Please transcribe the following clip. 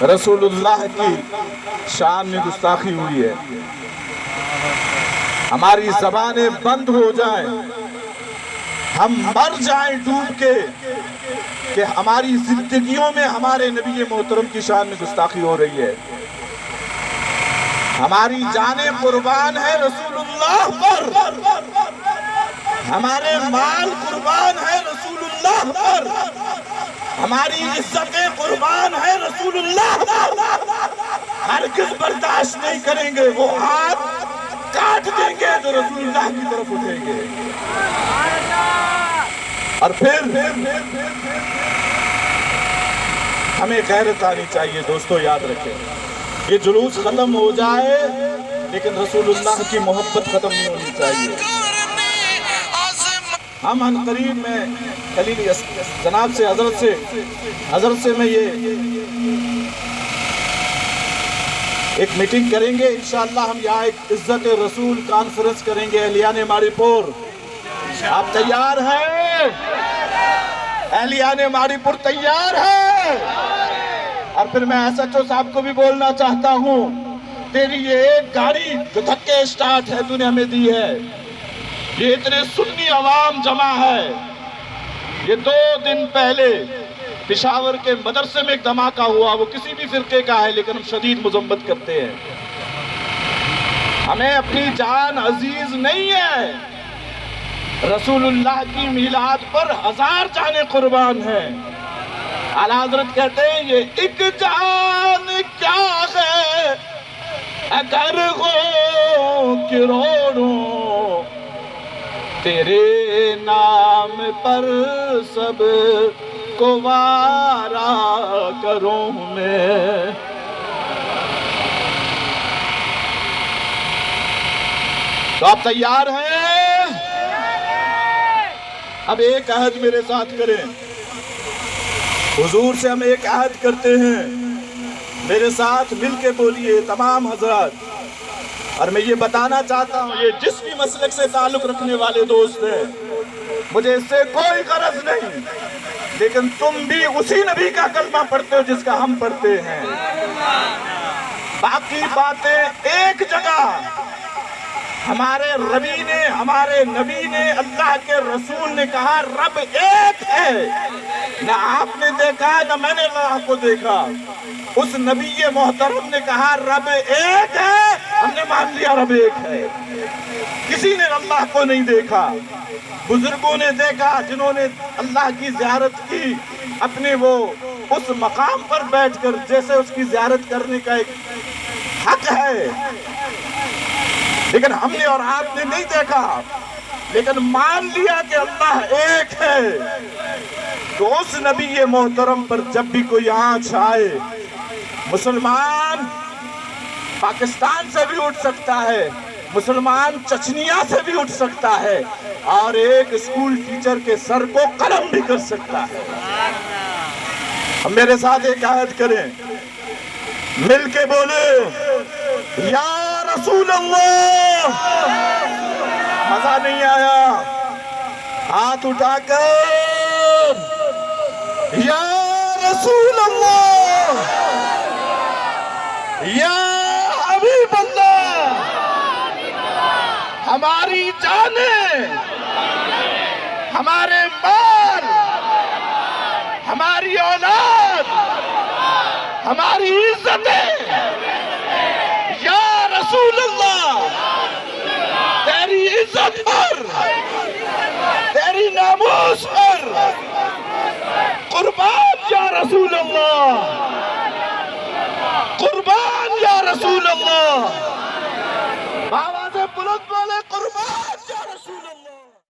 रसूलुल्लाह की शान में गुस्ताखी हुई है, हमारी ज़बानें बंद हो जाएं, हम मर जाएं डूब के कि हमारी जिंदगियों में हमारे नबी मोहतरम की शान में गुस्ताखी हो रही है। हमारी जानें कुर्बान है रसूलुल्लाह पर, हमारे माल कुर्बान है रसूलुल्लाह पर, हमारी इज्जतें कुर्बान है रसूलुल्लाह पर। हरगिज़ बर्दाश्त नहीं करेंगे, वो हाथ काट देंगे जो रसूलुल्लाह की तरफ उठेंगे। और फिर हमें गैरत आनी चाहिए। दोस्तों याद रखें, ये जुलूस खत्म हो जाए लेकिन रसूलुल्लाह की मोहब्बत खत्म नहीं होनी चाहिए। हम अनकरीब में खलील जनाब से हजरत से मैं ये एक मीटिंग करेंगे इंशाअल्लाह। हम यहाँ एक इज्जत रसूल कॉन्फ्रेंस करेंगे एहलियाने मारीपुर। आप तैयार हैं? एहलियाने मारीपुर तैयार है? और फिर मैं SHO साहब को भी बोलना चाहता हूँ, तेरी ये एक गाड़ी जो धक्के स्टार्ट है तूने हमें दी है, ये इतने सुन्नी अवाम जमा है। ये 2 दिन पहले पेशावर के मदरसे में एक धमाका हुआ, वो किसी भी फिरके का है लेकिन हम शदीद मुजम्मत करते हैं। हमें अपनी जान अजीज नहीं है। रसूलुल्लाह की मिलाद पर 1000 जानें कुर्बान हैं। आला हज़रत कहते हैं ये एक जान क्या है अगर हो करोड़ों, तेरे नाम पर सब को वारा करूं मैं। तो आप तैयार हैं? अब एक अहद मेरे साथ करें। हुजूर से हम एक अहद करते हैं, मेरे साथ मिलके बोलिए तमाम हजरात। और मैं ये बताना चाहता हूँ, ये जिस भी मसलक से ताल्लुक रखने वाले दोस्त हैं, मुझे इससे कोई गरज नहीं, लेकिन तुम भी उसी नबी का कलमा पढ़ते हो जिसका हम पढ़ते हैं। बाकी बातें एक जगह हमारे नबी ने अल्लाह के रसूल ने कहा रब एक है। न आपने देखा न मैंने अल्लाह को देखा। उस नबी मोहतरम ने कहा रब एक है, हमने मान लिया रब एक है। किसी ने अल्लाह को नहीं देखा। बुजुर्गों ने देखा जिन्होंने अल्लाह की ज़ियारत की, अपने वो उस मकाम पर बैठकर, जैसे उसकी ज़ियारत करने का एक हक है। लेकिन हमने और आपने नहीं देखा, लेकिन मान लिया कि अल्लाह एक है। तो उस नबी मोहतरम पर जब भी कोई आँच आए, मुसलमान पाकिस्तान से भी उठ सकता है, मुसलमान चचनिया से भी उठ सकता है, और एक स्कूल टीचर के सर को कलम भी कर सकता है। हम मेरे साथ एक आयत करें, मिल के बोले या रसूल अल्लाह। मजा नहीं आया? हाथ उठाकर या रसूल अल्लाह, या हबीब अल्लाह। हमारी जानें, हमारे माल, हमारी औलाद, हमारी इज्जतें, या रसूल अल्लाह, तेरी इज्जत पर, तेरी नामूस पर कुर्बान या रसूल अल्लाह, कुर्बान या रसूल अल्लाह। आवाज़ बुलंद बोले कुर्बान या रसूल अल्लाह।